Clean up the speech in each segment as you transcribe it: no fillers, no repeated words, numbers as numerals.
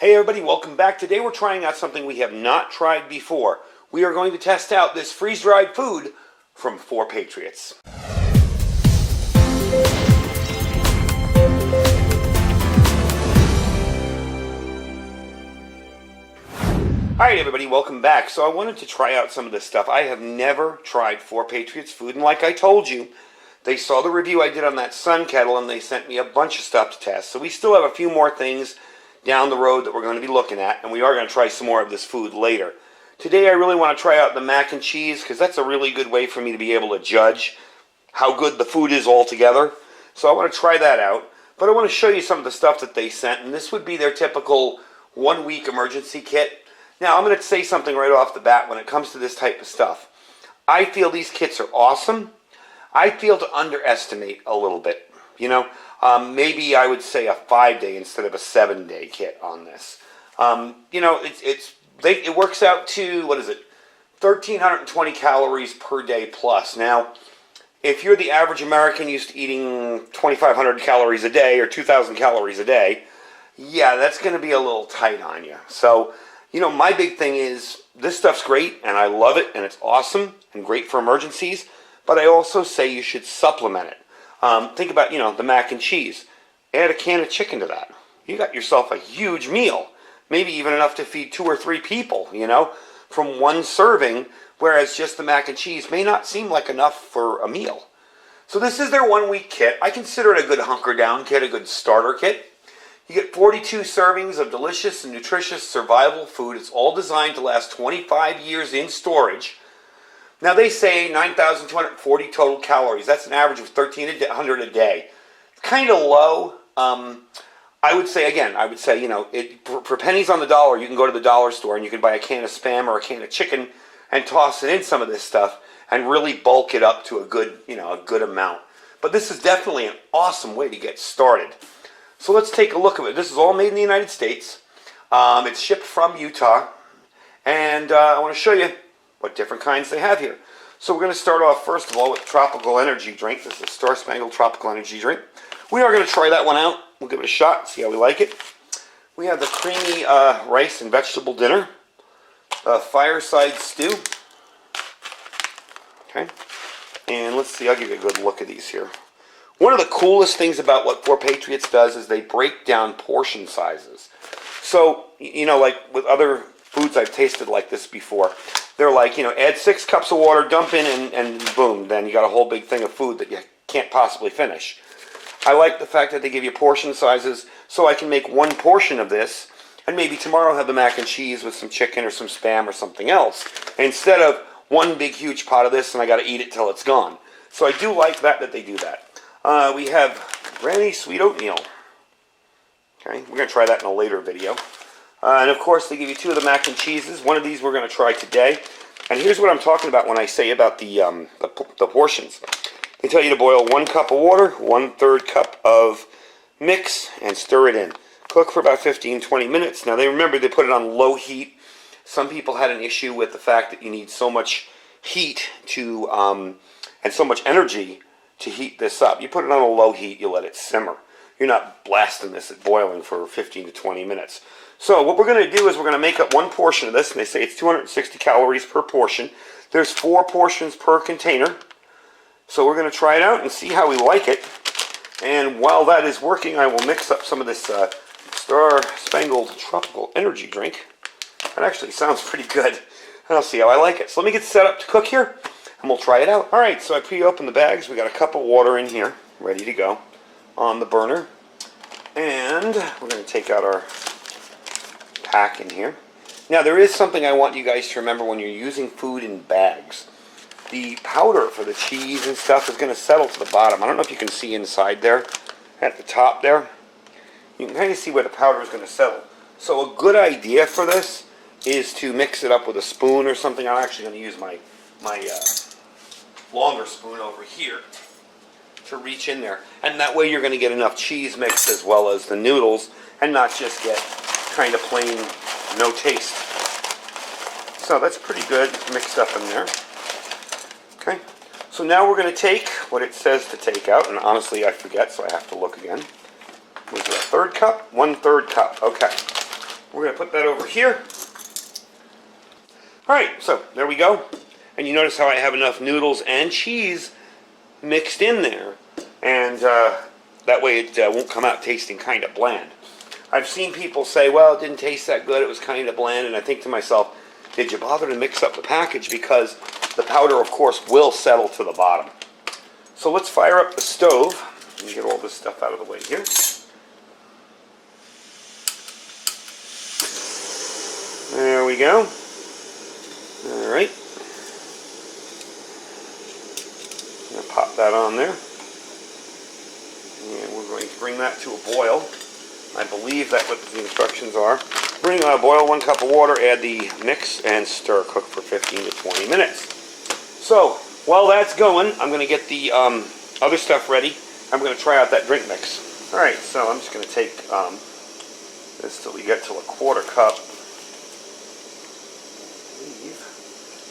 Hey everybody, welcome back. Today we're trying out something we have not tried before. We are going to test out this freeze-dried food from 4Patriots. Alright everybody, welcome back. So I wanted to try out some of this stuff. I have never tried 4Patriots food, and like I told you, they saw the review I did on that Sun Kettle and they sent me a bunch of stuff to test. So we still have a few more things down the road that we're going to be looking at, and we are going to try some more of this food later. Today I really want to try out the mac and cheese because that's a really good way for me to be able to judge how good the food is altogether. So I want to try that out, but I want to show you some of the stuff that they sent, and this would be their typical 1-week emergency kit. Now I'm going to say something right off the bat when it comes to this type of stuff. I feel these kits are awesome. I feel to underestimate a little bit, you know. Maybe I would say a 5-day instead of a 7-day kit on this. You know, it works out to, what is it, 1,320 calories per day plus. Now, if you're the average American used to eating 2,500 calories a day or 2,000 calories a day, yeah, that's going to be a little tight on you. So, you know, my big thing is this stuff's great and I love it and it's awesome and great for emergencies, but I also say you should supplement it. Think about, you know, the mac and cheese. Add a can of chicken to that. You got yourself a huge meal. Maybe even enough to feed 2 or 3 people, you know, from one serving, whereas just the mac and cheese may not seem like enough for a meal. So this is their 1-week kit. I consider it a good hunker down kit, a good starter kit. You get 42 servings of delicious and nutritious survival food. It's all designed to last 25 years in storage. Now they say 9,240 total calories. That's an average of 1,300 a day. Kind of low. I would say, you know, for pennies on the dollar, you can go to the dollar store and you can buy a can of Spam or a can of chicken and toss it in some of this stuff and really bulk it up to a good, you know, a good amount. But this is definitely an awesome way to get started. So let's take a look at it. This is all made in the United States. It's shipped from Utah, and I want to show you what different kinds they have here. So we're going to start off first of all with Tropical Energy Drink. This is a Star Spangled Tropical Energy Drink. We are going to try that one out. We'll give it a shot, see how we like it. We have the Creamy Rice and Vegetable Dinner, Fireside Stew. Okay, and let's see, I'll give you a good look at these here. One of the coolest things about what 4Patriots does is they break down portion sizes. So, you know, like with other foods I've tasted like this before, they're like, you know, add 6 cups of water, dump in, and boom, then you got a whole big thing of food that you can't possibly finish. I like the fact that they give you portion sizes so I can make one portion of this and maybe tomorrow have the mac and cheese with some chicken or some Spam or something else, instead of one big huge pot of this and I got to eat it till it's gone. So I do like that they do that. We have Granny Sweet Oatmeal. Okay, we're going to try that in a later video. And of course, they give you 2 of the mac and cheeses. One of these we're going to try today. And here's what I'm talking about when I say about the portions. They tell you to boil 1 cup of water, 1/3 cup of mix, and stir it in. Cook for about 15-20 minutes. Now, remember, they put it on low heat. Some people had an issue with the fact that you need so much heat to, and so much energy to heat this up. You put it on a low heat, you let it simmer. You're not blasting this at boiling for 15 to 20 minutes. So what we're going to do is we're going to make up one portion of this, and they say it's 260 calories per portion. There's 4 portions per container. So we're going to try it out and see how we like it. And while that is working, I will mix up some of this Star Spangled Tropical Energy Drink. That actually sounds pretty good. And I'll see how I like it. So let me get set up to cook here, and we'll try it out. Alright, so I pre-opened the bags. We got a cup of water in here, ready to go on the burner. And we're going to take out our pack in here. Now, there is something I want you guys to remember when you're using food in bags. The powder for the cheese and stuff is going to settle to the bottom. I don't know if you can see inside there, at the top there. You can kind of see where the powder is going to settle. So a good idea for this is to mix it up with a spoon or something. I'm actually going to use my longer spoon over here to reach in there. And that way you're going to get enough cheese mixed as well as the noodles and not just get kind of plain no taste. So that's pretty good mixed up in there. Okay, so now we're going to take what it says to take out, and honestly I forget, so I have to look again. Was it a 1/3 cup? 1/3 cup, okay. We're going to put that over here. Alright, so there we go. And you notice how I have enough noodles and cheese mixed in there. And that way it won't come out tasting kind of bland. I've seen people say, well, it didn't taste that good, it was kind of bland. And I think to myself, did you bother to mix up the package? Because the powder, of course, will settle to the bottom. So let's fire up the stove. Let me get all this stuff out of the way here. There we go. All right. I'm going to pop that on there. And we're going to bring that to a boil. I believe that's what the instructions are. Bring boil 1 cup of water, add the mix, and stir. Cook for 15 to 20 minutes. So, while that's going, I'm going to get the other stuff ready. I'm going to try out that drink mix. Alright, so I'm just going to take this till we get to a 1/4 cup.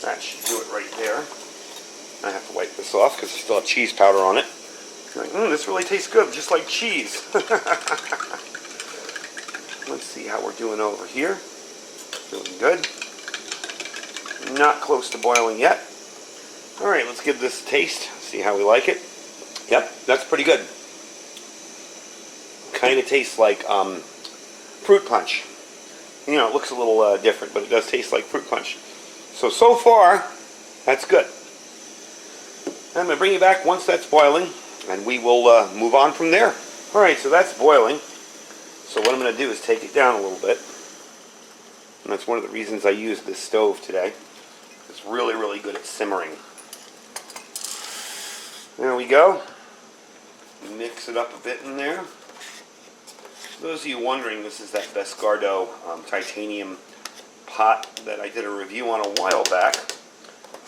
That should do it right there. I have to wipe this off because I still have cheese powder on it. Like, this really tastes good, just like cheese. Let's see how we're doing over here. Doing good. Not close to boiling yet. Alright, let's give this a taste. See how we like it. Yep, that's pretty good. Kind of tastes like fruit punch. You know, it looks a little different, but it does taste like fruit punch. So far, that's good. I'm going to bring you back once that's boiling, and we will move on from there. Alright, so that's boiling. So what I'm going to do is take it down a little bit. And that's one of the reasons I use this stove today. It's really, really good at simmering. There we go. Mix it up a bit in there. For those of you wondering, this is that Bescardo titanium pot that I did a review on a while back.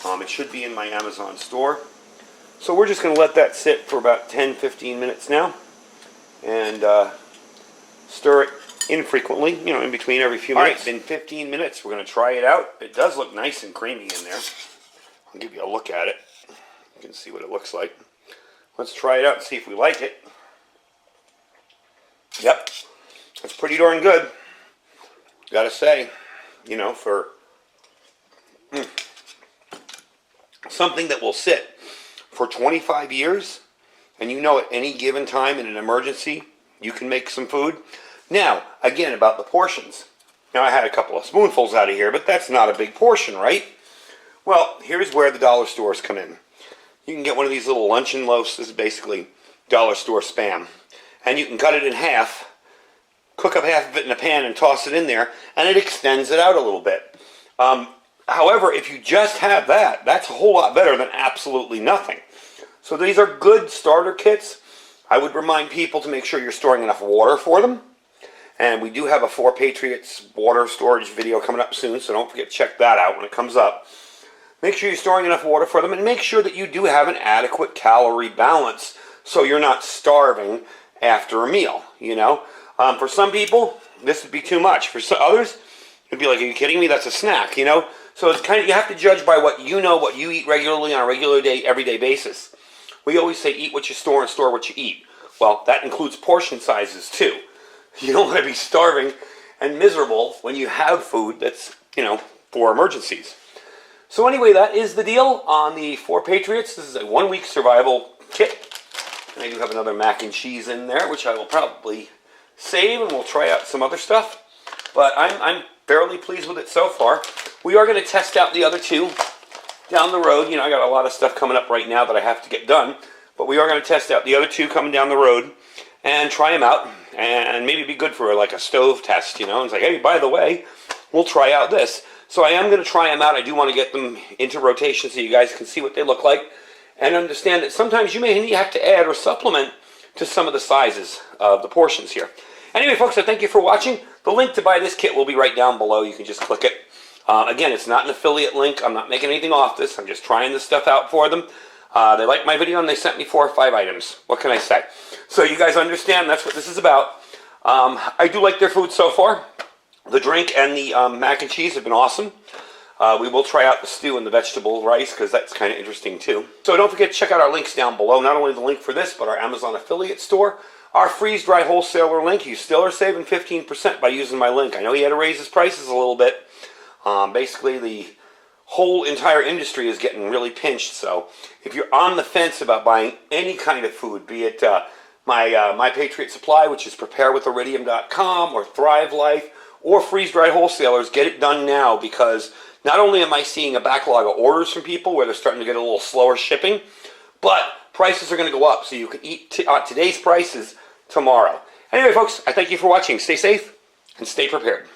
It should be in my Amazon store. So we're just going to let that sit for about 10-15 minutes now. And stir it infrequently, you know, in between every few minutes. Alright, it's been 15 minutes. We're going to try it out. It does look nice and creamy in there. I'll give you a look at it. You can see what it looks like. Let's try it out and see if we like it. Yep, that's pretty darn good. Gotta say, you know, for something that will sit for 25 years, and you know at any given time in an emergency, you can make some food. Now, again, about the portions. Now, I had a couple of spoonfuls out of here, but that's not a big portion, right? Well, here's where the dollar stores come in. You can get one of these little luncheon loaves. This is basically dollar store Spam. And you can cut it in half, cook up half of it in a pan and toss it in there, and it extends it out a little bit. However, if you just have that, that's a whole lot better than absolutely nothing. So these are good starter kits. I would remind people to make sure you're storing enough water for them. And we do have a 4Patriots water storage video coming up soon, so don't forget to check that out when it comes up. Make sure you're storing enough water for them, and make sure that you do have an adequate calorie balance so you're not starving after a meal, you know. For some people, this would be too much. For others, it'd be like, are you kidding me? That's a snack, you know. So it's kind of, you have to judge by what you know, what you eat regularly on a regular day, everyday basis. We always say eat what you store and store what you eat. Well, that includes portion sizes too. You don't want to be starving and miserable when you have food that's, you know, for emergencies. So anyway, that is the deal on the 4Patriots. This is a 1-week survival kit. And I do have another mac and cheese in there, which I will probably save, and we'll try out some other stuff. But I'm fairly pleased with it so far. We are going to test out the other two down the road. You know, I got a lot of stuff coming up right now that I have to get done. But we are going to test out the other two coming down the road and try them out. And maybe be good for like a stove test, you know. And it's like, hey, by the way, we'll try out this. So I am going to try them out. I do want to get them into rotation so you guys can see what they look like. And understand that sometimes you may have to add or supplement to some of the sizes of the portions here. Anyway, folks, I thank you for watching. The link to buy this kit will be right down below. You can just click it. Again, it's not an affiliate link. I'm not making anything off this. I'm just trying this stuff out for them. They liked my video and they sent me 4 or 5 items. What can I say? So you guys understand that's what this is about. I do like their food so far. The drink and the mac and cheese have been awesome. We will try out the stew and the vegetable rice because that's kind of interesting too. So don't forget to check out our links down below. Not only the link for this, but our Amazon affiliate store. our freeze-dry wholesaler link. You still are saving 15% by using my link. I know he had to raise his prices a little bit. Basically, the whole entire industry is getting really pinched. So if you're on the fence about buying any kind of food, be it my Patriot Supply, which is preparewithiridium.com, or Thrive Life, or freeze-dried wholesalers, get it done now, because not only am I seeing a backlog of orders from people where they're starting to get a little slower shipping, but prices are going to go up, so you can eat today's prices tomorrow. Anyway, folks, I thank you for watching. Stay safe and stay prepared.